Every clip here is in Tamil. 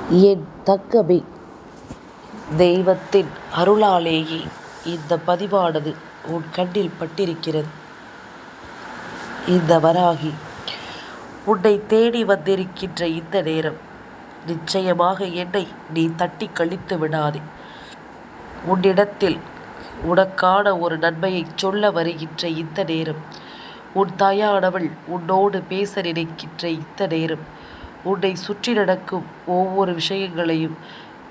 என் தங்கமே, தெய்வத்தின் அருளாலேயே இந்த பதிவானது உன் கண்ணில் பட்டிருக்கிறது. இந்த வராகி உன்னை தேடி வந்திருக்கின்ற இந்த நேரம் நிச்சயமாக என்னை நீ தட்டி கழித்து விடாதே. உன்னிடத்தில் உனக்கான ஒரு நன்மையை சொல்ல வருகின்ற இந்த நேரம், உன் தாயானவள் உன்னோடு பேச நினைக்கின்ற இந்த நேரம், உன்னை சுற்றி நடக்கும் ஒவ்வொரு விஷயங்களையும்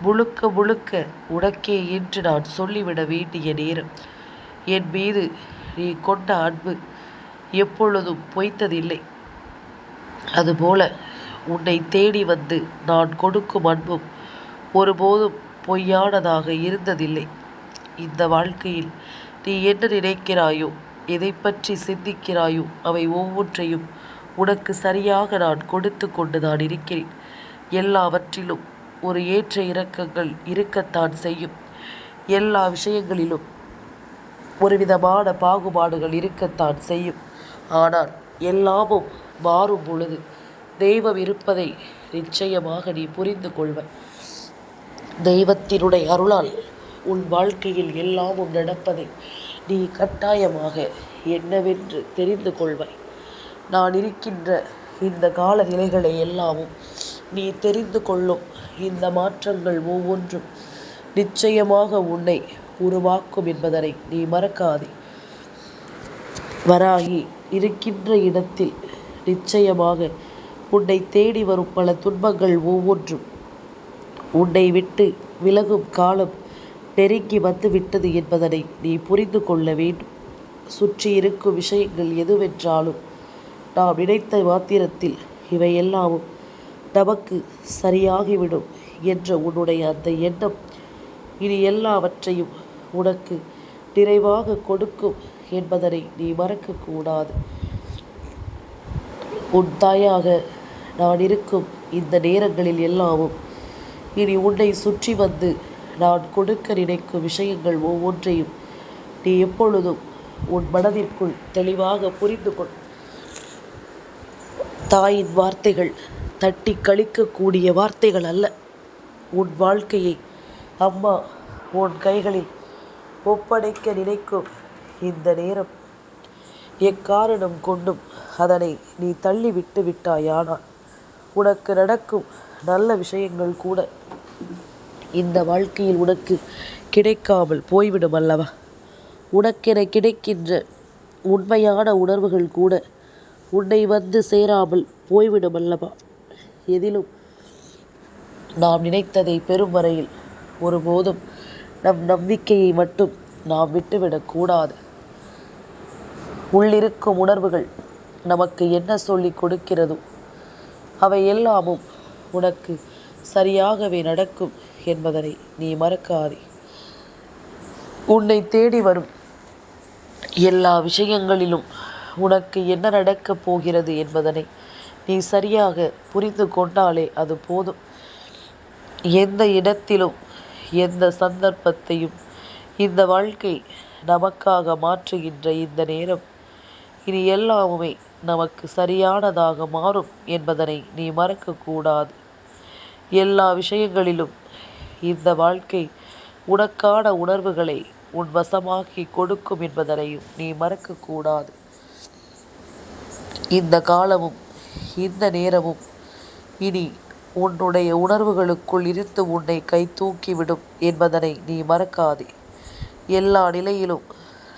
முழுக்க முழுக்க உனக்கே என்று நான் சொல்லிவிட வேண்டிய நேரம். என் மீது நீ கொண்ட அன்பு எப்பொழுதும் பொய்த்ததில்லை. அதுபோல உன்னை தேடி வந்து நான் கொடுக்கும் அன்பும் ஒருபோதும் பொய்யானதாக இருந்ததில்லை. இந்த வாழ்க்கையில் நீ என்ன நினைக்கிறாயோ, எதை பற்றி சிந்திக்கிறாயோ, அவை ஒவ்வொன்றையும் உனக்கு சரியாக நான் கொடுத்து கொண்டுதான் இருக்கிறேன். எல்லாவற்றிலும் ஒரு ஏற்ற இறக்கங்கள் இருக்கத்தான் செய்யும். எல்லா விஷயங்களிலும் ஒரு விதமான பாகுபாடுகள் இருக்கத்தான் செய்யும். ஆனால் எல்லாமும் மாறும் பொழுது தெய்வம் இருப்பதை நிச்சயமாக நீ புரிந்து கொள்வாய். தெய்வத்தினுடைய அருளால் உன் வாழ்க்கையில் எல்லாமும் நடப்பதை நீ கட்டாயமாக என்னவென்று தெரிந்து கொள்வாய். நான் இருக்கின்ற இந்த கால நிலைகளை எல்லாமும் நீ தெரிந்து கொள்ளும் இந்த மாற்றங்கள் ஒவ்வொன்றும் நிச்சயமாக உன்னை உருவாக்கும் என்பதனை நீ மறக்காதே. வராகி இருக்கின்ற இடத்தில் நிச்சயமாக உன்னை தேடி வரும் பல துன்பங்கள் ஒவ்வொன்றும் உன்னை விட்டு விலகும் காலம் நெருங்கி வந்து விட்டது என்பதனை நீ புரிந்து கொள்ள வேண்டும். சுற்றி இருக்கும் விஷயங்கள் எதுவென்றாலும் நாம் நினைத்த மாத்திரத்தில் இவையெல்லாமும் நமக்கு சரியாகிவிடும் என்ற உன்னுடைய அந்த எண்ணம் இனி எல்லாவற்றையும் உனக்கு நிறைவாக கொடுக்கும் என்பதனை நீ மறக்கக்கூடாது. உன் தாயாக நான் இருக்கும் இந்த நேரங்களில் எல்லாமும் இனி உன்னை சுற்றி வந்து நான் கொடுக்க நினைக்கும் விஷயங்கள் ஒவ்வொன்றையும் நீ எப்பொழுதும் உன் மனதிற்குள் தெளிவாக புரிந்து கொள். தாயின் வார்த்தைகள் தட்டி கழிக்கக்கூடிய வார்த்தைகள் அல்ல. உன் வாழ்க்கையை அம்மா உன் கைகளில் ஒப்படைக்க நினைக்கும் இந்த நேரம் எக்காரணம் கொண்டும் அதனை நீ தள்ளி விட்டு விட்டாயானால் உனக்கு நடக்கும் நல்ல விஷயங்கள் கூட இந்த வாழ்க்கையில் உனக்கு கிடைக்காமல் போய்விடும் அல்லவா? உனக்கென கிடைக்கின்ற உண்மையான உணர்வுகள் கூட உன்னை வந்து சேராமல் போய்விடும் அல்லவா? எதிலும் நாம் நினைத்ததை பெறும் வரையில் ஒருபோதும் நம் நம்பிக்கையை மட்டும் நாம் விட்டுவிடக்கூடாது. உள்ளிருக்கும் உணர்வுகள் நமக்கு என்ன சொல்லி கொடுக்கிறதோ அவை எல்லாமும் உனக்கு சரியாகவே நடக்கும் என்பதனை நீ மறக்காதே. உன்னை தேடி வரும் எல்லா விஷயங்களிலும் உனக்கு என்ன நடக்கப் போகிறது என்பதனை நீ சரியாக புரிந்து கொண்டாலே அது போதும். எந்த இடத்திலும் எந்த சந்தர்ப்பத்தையும் இந்த வாழ்க்கை நமக்காக மாற்றுகின்ற இந்த நேரம் இனி எல்லாமுமே நமக்கு சரியானதாக மாறும் என்பதனை நீ மறக்கக்கூடாது. எல்லா விஷயங்களிலும் இந்த வாழ்க்கை உனக்கான உணர்வுகளை உன் வசமாக்கி கொடுக்கும் என்பதனையும் நீ மறக்கக்கூடாது. இந்த காலமும் இந்த நேரமும் இனி உன்னுடைய உணர்வுகளுக்குள் இருந்து உன்னை கை தூக்கிவிடும் என்பதனை நீ மறக்காதே. எல்லா நிலையிலும்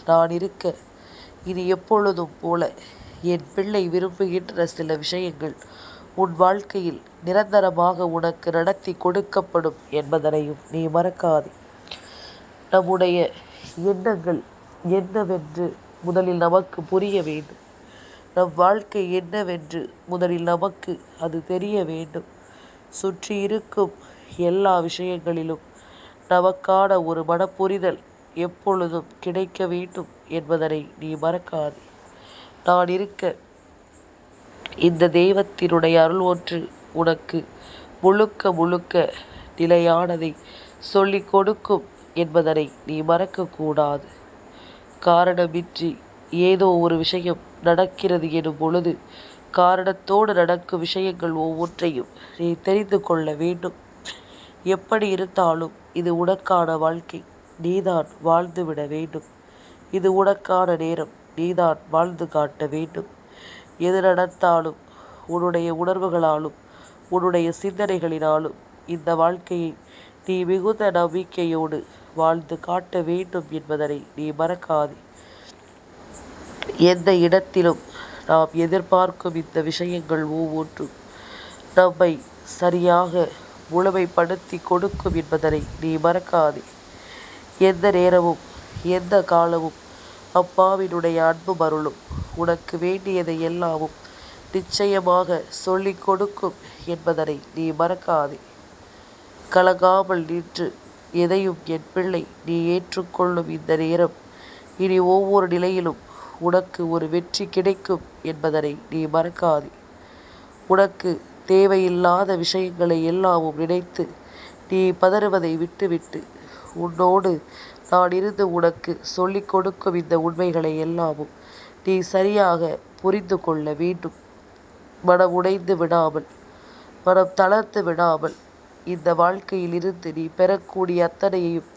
நான் இருக்க இனி எப்பொழுதும் போல என் பிள்ளை விரும்புகின்ற சில விஷயங்கள் உன் வாழ்க்கையில் நிரந்தரமாக உனக்கு நடத்தி கொடுக்கப்படும் என்பதனையும் நீ மறக்காதே. நம்முடைய எண்ணங்கள் என்னவென்று முதலில் நமக்கு புரிய வேண்டும். நம் வாழ்க்கை என்னவென்று முதலில் நமக்கு அது தெரிய வேண்டும். சுற்றி இருக்கும் எல்லா விஷயங்களிலும் நமக்கான ஒரு மனப்புரிதல் எப்பொழுதும் கிடைக்க வேண்டும் என்பதனை நீ மறக்காதே. நான் இருக்க இந்த தெய்வத்தினுடைய அருள் ஒன்று உனக்கு முழுக்க முழுக்க நிலையானதை சொல்லிக் கொடுக்கும் என்பதனை நீ மறக்கக்கூடாது. காரணமின்றி ஏதோ ஒரு விஷயம் நடக்கிறது எனும் பொழுது காரணத்தோடு நடக்கும் விஷயங்கள் ஒவ்வொன்றையும் நீ தெரிந்து கொள்ள வேண்டும். எப்படி இருந்தாலும் இது உனக்கான வாழ்க்கை, நீதான் வாழ்ந்துவிட வேண்டும். இது உனக்கான நேரம், நீதான் வாழ்ந்து காட்ட வேண்டும். எது நடந்தாலும் உன்னுடைய உணர்வுகளாலும் உன்னுடைய சிந்தனைகளினாலும் இந்த வாழ்க்கையை நீ மிகுந்த நம்பிக்கையோடு வாழ்ந்து காட்ட வேண்டும் என்பதனை நீ மறக்காதே. எந்த இடத்திலும் நாம் எதிர்பார்க்கும் இந்த விஷயங்கள் ஒவ்வொன்றும் நம்மை சரியாக முழுமைப்படுத்தி கொடுக்கும் என்பதனை நீ மறக்காதே. எந்த நேரமும் எந்த காலமும் அப்பாவினுடைய அன்பும் அருளும் உனக்கு வேண்டியதை எல்லாமும் நிச்சயமாக சொல்லிக் கொடுக்கும் என்பதனை நீ மறக்காதே. கலங்காமல் நின்று எதையும் என் பிள்ளை நீ ஏற்றுக்கொள்ளும் இந்த நேரம் இனி ஒவ்வொரு நிலையிலும் உனக்கு ஒரு வெற்றி கிடைக்கும் என்பதனை நீ மறக்காதே. உனக்கு தேவையில்லாத விஷயங்களை எல்லாமும் நினைத்து நீ பதறுவதை விட்டுவிட்டு உன்னோடு நான் இருந்து உனக்கு சொல்லிக் கொடுக்கும் இந்த உண்மைகளை எல்லாமும் நீ சரியாக புரிந்து கொள்ள வேண்டும். மனம் உடைந்து விடாமல், மனம் தளர்ந்து விடாமல் இந்த வாழ்க்கையில் இருந்து நீ பெறக்கூடிய அத்தனையையும்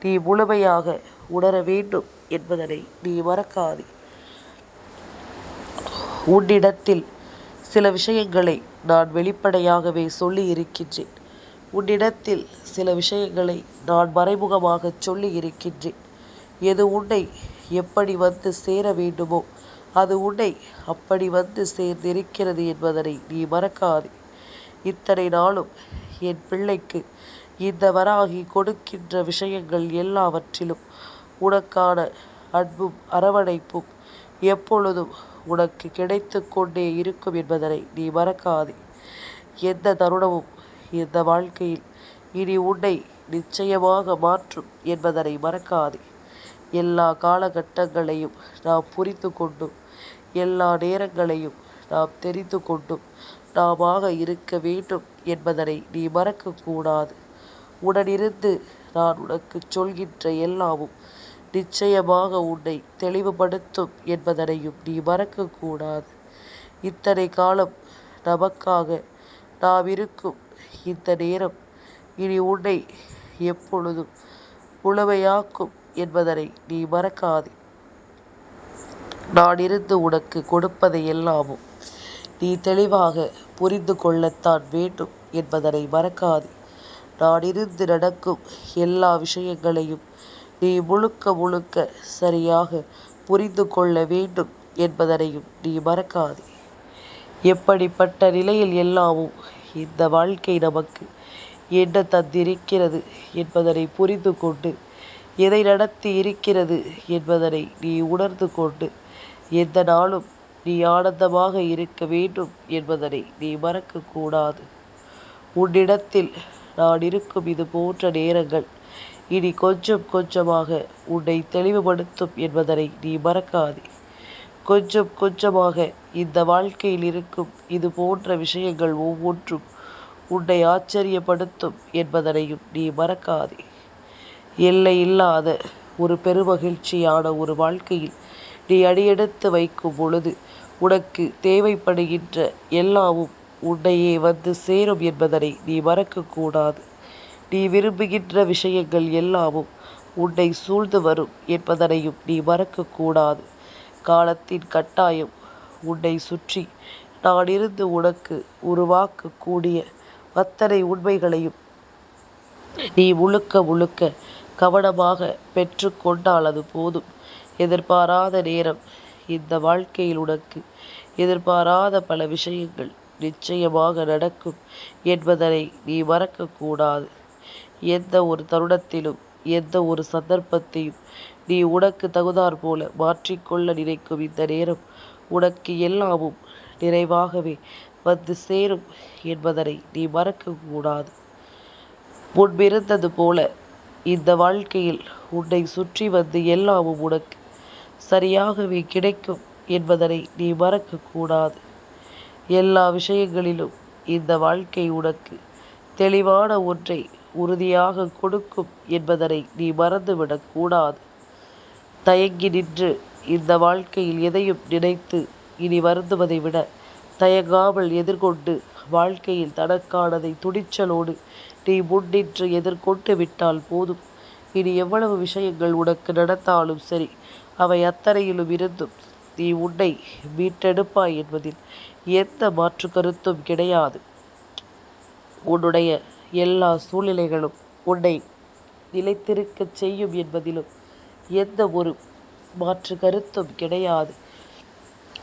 நீ முழுமையாக உணர வேண்டும் என்பதனை நீ மறக்காதே. உன்னிடத்தில் சில விஷயங்களை நான் வெளிப்படையாகவே சொல்லி இருக்கின்றேன். உன்னிடத்தில் சில விஷயங்களை நான் மறைமுகமாக சொல்லி இருக்கின்றேன். எது உன்னை எப்படி வந்து சேர வேண்டுமோ அது உன்னை அப்படி வந்து சேர்ந்திருக்கிறது என்பதனை நீ மறக்காதே. இத்தனை நாளும் என் பிள்ளைக்கு இந்த வராகி கொடுக்கின்ற விஷயங்கள் எல்லாவற்றிலும் உனக்கான அன்பும் அரவணைப்பும் எப்பொழுதும் உனக்கு கிடைத்து கொண்டே இருக்கும் என்பதனை நீ மறக்காதே. எந்த தருணமும் இந்த வாழ்க்கையில் இனி உன்னை நிச்சயமாக மாற்றும் என்பதனை மறக்காதே. எல்லா காலகட்டங்களையும் நாம் புரிந்து கொண்டும் எல்லா நேரங்களையும் நாம் தெரிந்து கொண்டும் நாமாக இருக்க வேண்டும் என்பதனை நீ மறக்கக்கூடாது. உடனிருந்து நான் உனக்கு சொல்கின்ற எல்லாமும் நிச்சயமாக உன்னை தெளிவுபடுத்தும் என்பதனையும் நீ மறக்கக்கூடாது. இத்தனை காலம் நமக்காக நாம் இருக்கும் இந்த நேரம் இனி உன்னை எப்பொழுதும் முழுமையாக்கும் என்பதனை நீ மறக்காதே. நான் இருந்து உனக்கு கொடுப்பதை எல்லாமும் நீ தெளிவாக புரிந்து கொள்ளத்தான் வேண்டும் என்பதனை மறக்காதே. நான் இருந்து நடக்கும் எல்லா விஷயங்களையும் நீ முழுக்க முழுக்க சரியாக புரிந்து கொள்ள வேண்டும் என்பதனையும் நீ மறக்காதே. எப்படிப்பட்ட நிலையில் எல்லாமும் இந்த வாழ்க்கை நமக்கு என்ன தந்திருக்கிறது என்பதனை புரிந்து கொண்டு எதை நடத்தி இருக்கிறது என்பதனை நீ உணர்ந்து கொண்டு எந்த நாளும் நீ ஆனந்தமாக இருக்க வேண்டும் என்பதனை நீ மறக்கக்கூடாது. உன்னிடத்தில் நான் இருக்கும் இது போன்ற நேரங்கள் இனி கொஞ்சம் கொஞ்சமாக உன்னை தெளிவுபடுத்தும் என்பதனை நீ மறக்காதே. கொஞ்சம் கொஞ்சமாக இந்த வாழ்க்கையில் இருக்கும் இது போன்ற விஷயங்கள் ஒவ்வொன்றும் உன்னை ஆச்சரியப்படுத்தும் என்பதனையும் நீ மறக்காதே. எல்லை இல்லாத ஒரு பெருமகிழ்ச்சியான ஒரு வாழ்க்கையில் நீ அடியெடுத்து வைக்கும் பொழுது உனக்கு தேவைப்படுகின்ற எல்லாமும் உன்னையே வந்து சேரும் என்பதனை நீ மறக்கக்கூடாது. நீ விரும்புகின்ற விஷயங்கள் எல்லாமும் உன்னை சூழ்ந்து வரும் என்பதனையும் நீ மறக்கக்கூடாது. காலத்தின் கட்டாயம் உன்னை சுற்றி நான் இருந்து உனக்கு உருவாக்கக்கூடிய அத்தனை உண்மைகளையும் நீ முழுக்க முழுக்க கவனமாக பெற்று கொண்டால் அது போதும். எதிர்பாராத நேரம் இந்த வாழ்க்கையில் உனக்கு எதிர்பாராத பல விஷயங்கள் நிச்சயமாக நடக்கும் என்பதனை நீ மறக்கக்கூடாது. எந்த ஒரு தருணத்திலும் எந்த ஒரு சந்தர்ப்பத்தையும் நீ உனக்கு தகுந்தாற் போல மாற்றிக்கொள்ள நினைக்கும் இந்த நேரம் உனக்கு எல்லாமும் நிறைவாகவே வந்து சேரும் என்பதனை நீ மறக்கக்கூடாது. முன்பிருந்தது போல இந்த வாழ்க்கையில் உன்னை சுற்றி வந்து எல்லாமும் உனக்கு சரியாகவே கிடைக்கும் என்பதனை நீ மறக்கக்கூடாது. எல்லா விஷயங்களிலும் இந்த வாழ்க்கை உனக்கு தெளிவான ஒன்றை உறுதியாக கொடுக்கும் என்பதனை நீ மறந்துவிடக்கூடாது. தயங்கி நின்று இந்த வாழ்க்கையில் எதையும் நினைத்து இனி வருந்துவதை விட தயங்காமல் எதிர்கொண்டு வாழ்க்கையில் தனக்கானதை துணிச்சலோடு நீ முன்னின்று எதிர்கொண்டு விட்டால் போதும். இனி எவ்வளவு விஷயங்கள் உனக்கு நடந்தாலும் சரி, அவை அத்தனையிலும் இருந்தும் நீ உன்னை மீட்டெடுப்பாய் என்பதில் எந்த மாற்று கருத்தும் கிடையாது. உன்னுடைய எல்லா சூழ்நிலைகளும் உன்னை நிலைத்திருக்கச் செய்யும் என்பதிலும் எந்த ஒரு மாற்று கருத்தும் கிடையாது.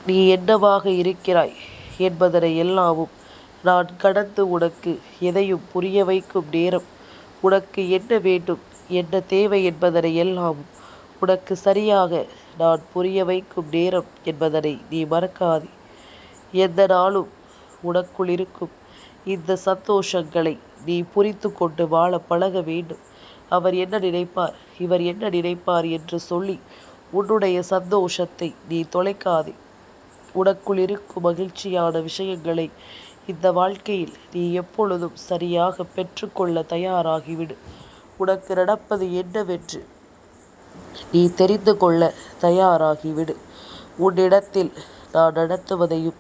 நீ என்னவாக இருக்கிறாய் என்பதனை எல்லாமும் நான் கடந்து உனக்கு எதையும் புரிய வைக்கும் நேரம், உனக்கு என்ன வேண்டும், என்ன தேவை என்பதனை எல்லாமும் உனக்கு சரியாக நான் புரிய வைக்கும் நேரம் என்பதனை நீ மறக்காதே. எந்த நாளும் உனக்குள் இருக்கும் இந்த சந்தோஷங்களை நீ புரிந்து கொண்டு வாழ பழக வேண்டும். அவர் என்ன நினைப்பார், இவர் என்ன நினைப்பார் என்று சொல்லி உன்னுடைய சந்தோஷத்தை நீ தொலைக்காதே. உனக்குள் இருக்கும் மகிழ்ச்சியான விஷயங்களை இந்த வாழ்க்கையில் நீ எப்பொழுதும் சரியாக பெற்றுக்கொள்ள தயாராகிவிடு. உனக்கு நடப்பது என்னவென்று நீ தெரிந்து கொள்ள தயாராகிவிடு. உன்னிடத்தில் நான் நடத்துவதையும்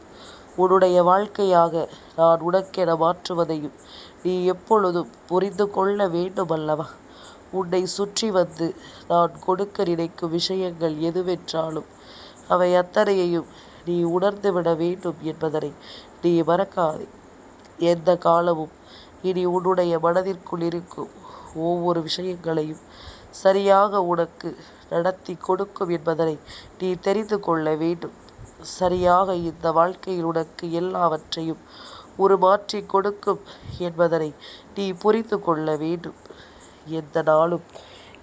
உன்னுடைய வாழ்க்கையாக நான் உனக்கென மாற்றுவதையும் நீ எப்பொழுதும் புரிந்து கொள்ள வேண்டும் அல்லவா? உன்னை சுற்றி வந்து நான் கொடுக்க நினைக்கும் விஷயங்கள் எதுவென்றாலும் அவை அத்தனையையும் நீ உணர்ந்துவிட வேண்டும் என்பதனை நீ மறக்காதே. எந்த காலமும் இனி உன்னுடைய மனதிற்குள் இருக்கும் ஒவ்வொரு விஷயங்களையும் சரியாக உனக்கு நடத்தி கொடுக்கும் என்பதனை நீ தெரிந்து கொள்ள வேண்டும். சரியாக இந்த வாழ்க்கையில் உனக்கு எல்லாவற்றையும் உருமாற்றி கொடுக்கும் என்பதனை நீ புரிந்து கொள்ள வேண்டும். எந்த நாளும்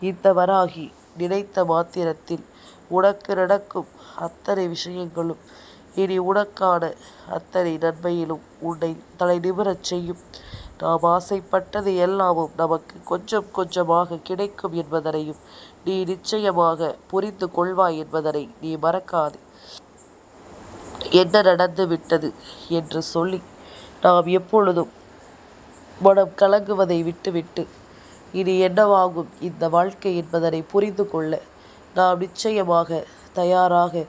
இந்த வராகி நினைத்த மாத்திரத்தில் உனக்கு நடக்கும் அத்தனை விஷயங்களும் இனி உனக்கான அத்தனை நன்மையிலும் உன்னை தலை நிமிரச் செய்யும். நாம் ஆசைப்பட்டது எல்லாமும் நமக்கு கொஞ்சம் கொஞ்சமாக கிடைக்கும் என்பதனையும் நீ நிச்சயமாக புரிந்து கொள்வாய் என்பதனை நீ மறக்காதே. என்ன நடந்து விட்டது என்று சொல்லி நாம் எப்பொழுதும் மனம் கலங்குவதை விட்டுவிட்டு இனி என்னவாகும் இந்த வாழ்க்கை என்பதனை புரிந்து கொள்ள நாம் நிச்சயமாக தயாராக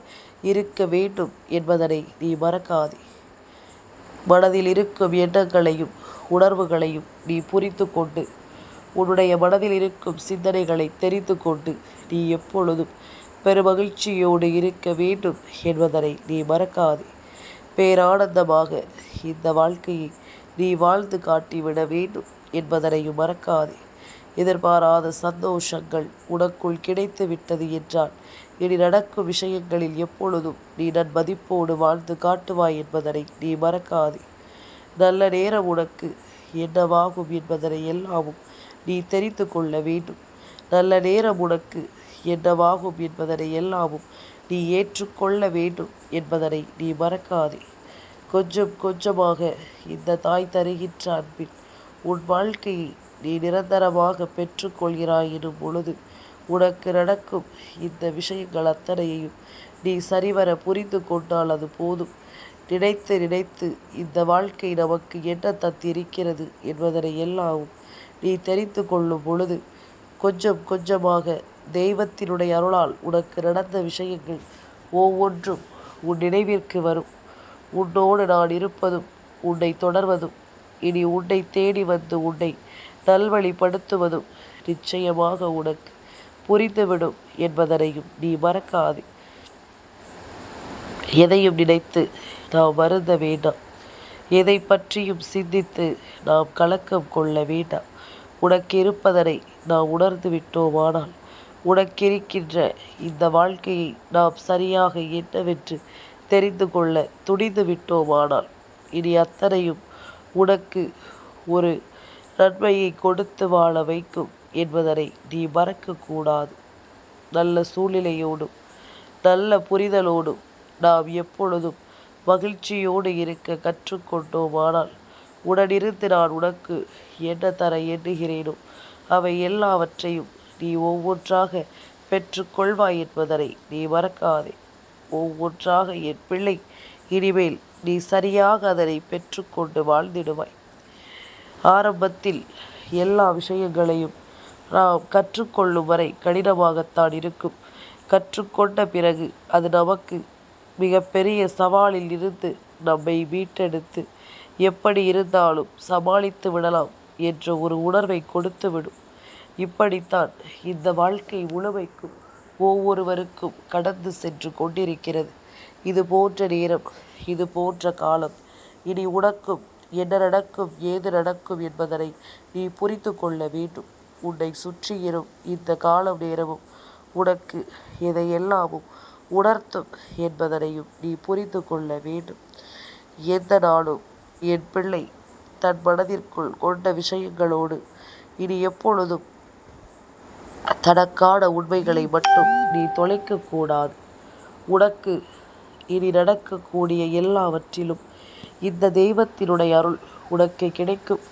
இருக்க வேண்டும் என்பதனை நீ மறக்காதே. மனதில் இருக்கும் எண்ணங்களையும் உணர்வுகளையும் நீ புரிந்து கொண்டு உன்னுடைய மனதில் இருக்கும் சிந்தனைகளை தெரிந்து கொண்டு நீ எப்பொழுதும் பெருமகிழ்ச்சியோடு இருக்க வேண்டும் என்பதனை நீ மறக்காதே. பேரானந்தமாக இந்த வாழ்க்கையை நீ வாழ்ந்து காட்டிவிட வேண்டும் என்பதனையும் மறக்காதே. எதிர்பாராத சந்தோஷங்கள் உனக்குள் கிடைத்து விட்டது என்றால் இனி நடக்கும் விஷயங்களில் எப்பொழுதும் நீ நன்மதிப்போடு வாழ்ந்து காட்டுவாய் என்பதனை நீ மறக்காதே. நல்ல நேரம் உனக்கு என்னவாகும் என்பதனை எல்லாமும் நீ தெரிந்து கொள்ள வேண்டும். நல்ல நேரம் உனக்கு என்னவாகும் என்பதனை எல்லாமும் நீ ஏற்றுக்கொள்ள வேண்டும் என்பதனை நீ மறக்காதே. கொஞ்சம் கொஞ்சமாக இந்த தாய் தருகின்ற அன்பில் உன் வாழ்க்கையை நீ நிரந்தரமாக பெற்றுக்கொள்கிறாய் எனும் பொழுது உனக்கு நடக்கும் இந்த விஷயங்கள் அத்தனையையும் நீ சரிவர புரிந்து கொண்டால் அது போதும். நினைத்து நினைத்து இந்த வாழ்க்கை நமக்கு என்ன தந்திருக்கிறது என்பதனை எல்லாமும் நீ தெரிந்து கொள்ளும் பொழுது கொஞ்சம் கொஞ்சமாக தெய்வத்தினுடைய அருளால் உனக்கு நடந்த விஷயங்கள் ஒவ்வொன்றும் உன் நினைவிற்கு வரும். உன்னோடு நான் இருப்பதும் உன்னை தொடர்வதும் இனி உன்னை தேடி வந்து உன்னை நல்வழிப்படுத்துவதும் நிச்சயமாக உனக்கு புரிந்துவிடும் என்பதனையும் நீ மறக்காதே. எதையும் நினைத்து நாம் வருந்த வேண்டாம். எதை பற்றியும் சிந்தித்து நாம் கலக்கம் கொள்ள வேண்டாம். உனக்கு இருப்பதனை நாம் உணர்ந்து விட்டோமானால் உனக்கிருக்கின்ற இந்த வாழ்க்கையை நாம் சரியாக என்னவென்று தெரிந்து கொள்ள துணிந்து விட்டோமானால் இனி அத்தனையும் உனக்கு ஒரு நன்மையை கொடுத்து வாழ வைக்கும் என்பதனை நீ மறக்கக்கூடாது. நல்ல சூழ்நிலையோடும் நல்ல புரிதலோடும் நாம் எப்பொழுதும் மகிழ்ச்சியோடு இருக்க கற்றுக்கொண்டோமானால் உடனிருந்து நான் உனக்கு என்ன தர எண்ணுகிறேனோ அவை எல்லாவற்றையும் நீ ஒவ்வொன்றாக பெற்றுக்கொள்வாய் என்பதனை நீ மறக்காதே. ஒவ்வொன்றாக என் பிள்ளை இனிமேல் நீ சரியாக அதனை பெற்றுக்கொண்டு வாழ்ந்திடுவாய். ஆரம்பத்தில் எல்லா விஷயங்களையும் நாம் கற்றுக்கொள்ளும் வரை கடினமாகத்தான் இருக்கும். கற்றுக்கொண்ட பிறகு அது நமக்கு மிகப்பெரிய சவாலில் இருந்து நம்மை மீட்டெடுத்து எப்படி இருந்தாலும் சமாளித்து விடலாம் என்ற ஒரு உணர்வை கொடுத்துவிடும். இப்படித்தான் இந்த வாழ்க்கை முழுமைக்கும் ஒவ்வொருவருக்கும் கடந்து சென்று கொண்டிருக்கிறது. இது போன்ற நேரம், இது போன்ற காலம். இனி உனக்கும் என்ன நடக்கும், ஏது நடக்கும் என்பதனை நீ புரிந்து கொள்ள வேண்டும். உன்னை சுற்றியிரும் இந்த காலம் நேரமும் உனக்கு எதையெல்லாமும் உணர்த்தும் என்பதனையும் நீ புரிந்து கொள்ள வேண்டும். எந்த நாளும் என் பிள்ளை தன் மனதிற்குள் கொண்ட விஷயங்களோடு இனி எப்பொழுதும் தனக்கான உண்மைகளை மட்டும் நீ தொலைக்கக்கூடாது. உனக்கு இனி நடக்கக்கூடிய எல்லாவற்றிலும் இந்த தெய்வத்தினுடைய அருள் உனக்கு கிடைக்கும்.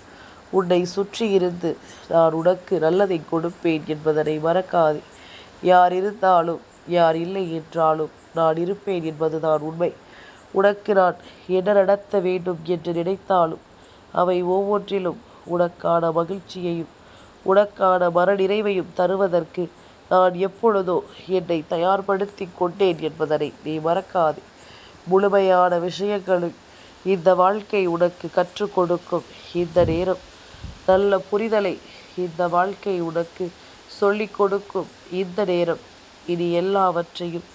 உன்னை சுற்றி இருந்து நான் உனக்கு நல்லதை கொடுப்பேன் என்பதனை மறக்காதே. யார் இருந்தாலும் யார் இல்லை என்றாலும் நான் இருப்பேன் என்பதுதான் உண்மை. உனக்கு நான் என்ன நடத்த வேண்டும் என்று நினைத்தாலும் அவை ஒவ்வொன்றிலும் உனக்கான மகிழ்ச்சியையும் உனக்கான மனநிறைவையும் தருவதற்கு நான் எப்பொழுதோ என்னை தயார்படுத்தி கொண்டேன் என்பதனை நீ மறக்காதே. முழுமையான விஷயங்களை இந்த வாழ்க்கை உனக்கு கற்றுக் கொடுக்கும் இந்த நேரம், நல்ல புரிதலை இந்த வாழ்க்கை உனக்கு சொல்லிக் கொடுக்கும் இந்த நேரம், இனி எல்லாவற்றையும்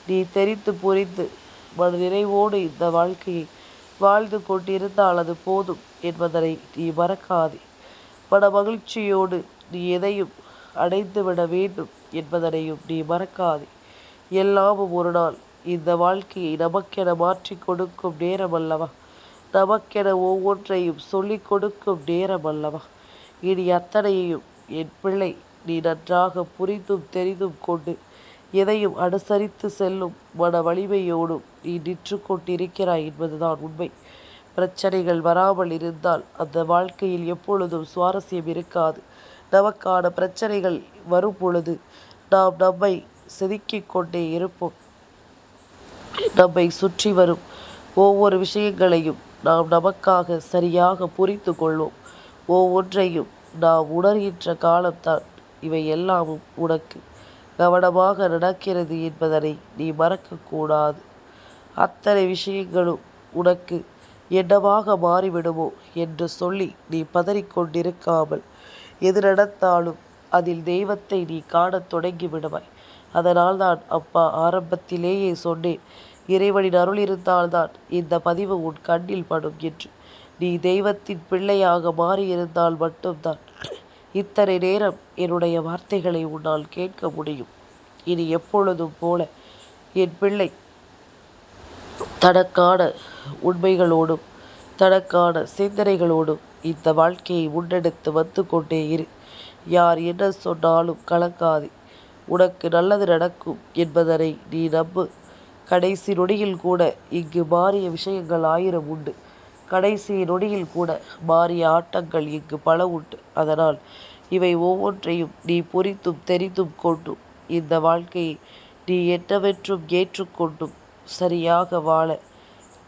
நீ தெரிந்து புரிந்து மனநிறைவோடு இந்த வாழ்க்கையை வாழ்ந்து கொண்டிருந்தால் அது போதும் என்பதனை நீ மறக்காதே. மன மகிழ்ச்சியோடு நீ எதையும் அடைந்துவிட வேண்டும் என்பதனையும் நீ மறக்காதே. எல்லாமும் ஒரு நாள் இந்த வாழ்க்கையை நமக்கென மாற்றி கொடுக்கும் நேரம் அல்லவா? நமக்கென ஒவ்வொன்றையும் சொல்லிக் கொடுக்கும் நேரம் அல்லவா? இனி அத்தனையையும் என் பிள்ளை நீ நன்றாக புரிந்தும் தெரிந்தும் கொண்டு எதையும் அனுசரித்து செல்லும் மன வலிமையோடும் நீ நின்று கொண்டிருக்கிறாய் என்பதுதான் உண்மை. பிரச்சனைகள் வராமல் இருந்தால் அந்த வாழ்க்கையில் எப்பொழுதும் சுவாரஸ்யம் இருக்காது. நமக்கான பிரச்சனைகள் வரும் பொழுது நாம் நம்மை செதுக்கிக் கொண்டே இருப்போம். நம்மை சுற்றி வரும் ஒவ்வொரு விஷயங்களையும் நாம் நமக்காக சரியாக புரிந்து கொள்வோம். ஒவ்வொன்றையும் நாம் உணர்கின்ற காலம்தான் இவை எல்லாமும் உனக்கு கவனமாக நடக்கிறது என்பதனை நீ மறக்கக்கூடாது. அத்தனை விஷயங்களும் உனக்கு என்னவாக மாறிவிடுமோ என்று சொல்லி நீ பதறிக்கொண்டிருக்காமல் எது நடந்தாலும் அதில் தெய்வத்தை நீ காணத் தொடங்கி விடுவாய். அதனால் தான் அப்பா ஆரம்பத்திலேயே சொன்னேன், இறைவனின் அருள் இருந்தால்தான் இந்த பதிவு உன் கண்ணில் படும் என்று. நீ தெய்வத்தின் பிள்ளையாக மாறியிருந்தால் மட்டும்தான் இத்தனை நேரம் என்னுடைய வார்த்தைகளை உன்னால் கேட்க முடியும். இனி எப்பொழுதும் போல என் பிள்ளை தனக்கான உண்மைகளோடும் தனக்கான சிந்தனைகளோடும் இந்த வாழ்க்கையை முன்னெடுத்து வந்து கொண்டே இரு. யார் என்ன சொன்னாலும் கலங்காதே. உனக்கு நல்லது நடக்கும் என்பதனை நீ நம்பு. கடைசி நொடியில் கூட இங்கு மாறிய விஷயங்கள் 1000 உண்டு. கடைசி நொடியில் கூட மாறிய ஆட்டங்கள் இங்கு பல உண்டு. அதனால் இவை ஒவ்வொன்றையும் நீ புரிந்தும் தெரிந்தும் கொண்டும் இந்த வாழ்க்கையை நீ என்னவென்றும் ஏற்றுக்கொண்டும் சரியாக வாழ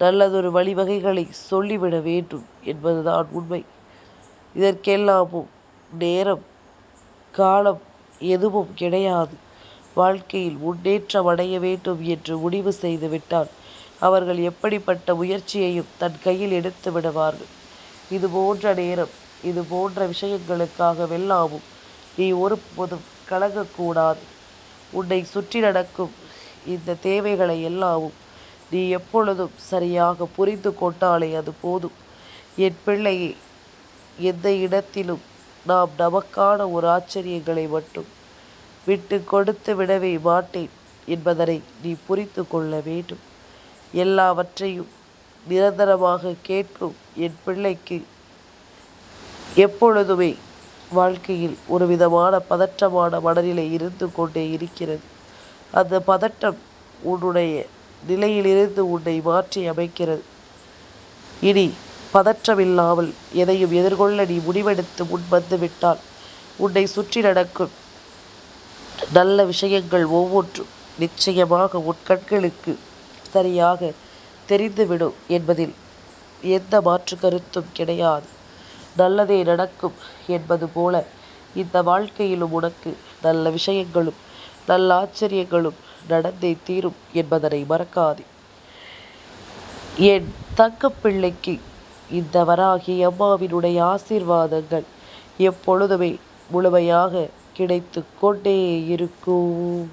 நல்லதொரு வழிவகைகளை சொல்லிவிட வேண்டும் என்பதுதான் உண்மை. இதற்கெல்லாமும் நேரம் காலம் எதுவும் கிடையாது. வாழ்க்கையில் முன்னேற்றம் அடைய வேண்டும் என்று முடிவு செய்து விட்டால் அவர்கள் எப்படிப்பட்ட முயற்சியையும் தன் கையில் எடுத்து விடுவார்கள். இது போன்ற நேரம், இது போன்ற விஷயங்களுக்காகவெல்லாமும் நீ ஒருபோதும் கலங்கக்கூடாது. உன்னை சுற்றி நடக்கும் இந்த தேவைகளை எல்லாமும் நீ எப்பொழுதும் சரியாக புரிந்து கொண்டாலே அது போதும். என் பிள்ளையே, எந்த இடத்திலும் நாம் நமக்கான ஒரு ஆச்சரியங்களை மட்டும் விட்டு கொடுத்து விடவே மாட்டேன் என்பதனை நீ புரிந்து கொள்ள வேண்டும். எல்லாவற்றையும் நிரந்தரமாக கேட்கும் என் பிள்ளைக்கு எப்பொழுதுமே வாழ்க்கையில் ஒரு விதமான பதற்றமான மனநிலை இருந்து கொண்டே இருக்கிறது. அந்த பதட்டம் உன்னுடைய நிலையிலிருந்து உன்னை மாற்றி அமைக்கிறது. இனி பதற்றமில்லாமல் எதையும் எதிர்கொள்ள நீ முடிவெடுத்து முன் வந்து விட்டால் உன்னை சுற்றி நடக்கும் நல்ல விஷயங்கள் ஒவ்வொன்றும் நிச்சயமாக உன் கண்களுக்கு சரியாக தெரிந்துவிடும் என்பதில் எந்த மாற்று கருத்தும் கிடையாது. நல்லதே நடக்கும் என்பது போல இந்த வாழ்க்கையிலும் உனக்கு நல்ல விஷயங்களும் நல்ல ஆச்சரியங்களும் நடந்தே தீரும் என்பதனை மறக்காதே. என் தங்கப்பிள்ளைக்கு இந்த வராகி அம்மாவினுடைய ஆசீர்வாதங்கள் எப்பொழுதுமே முழுமையாக கிடைத்து கொண்டே இருக்கும்.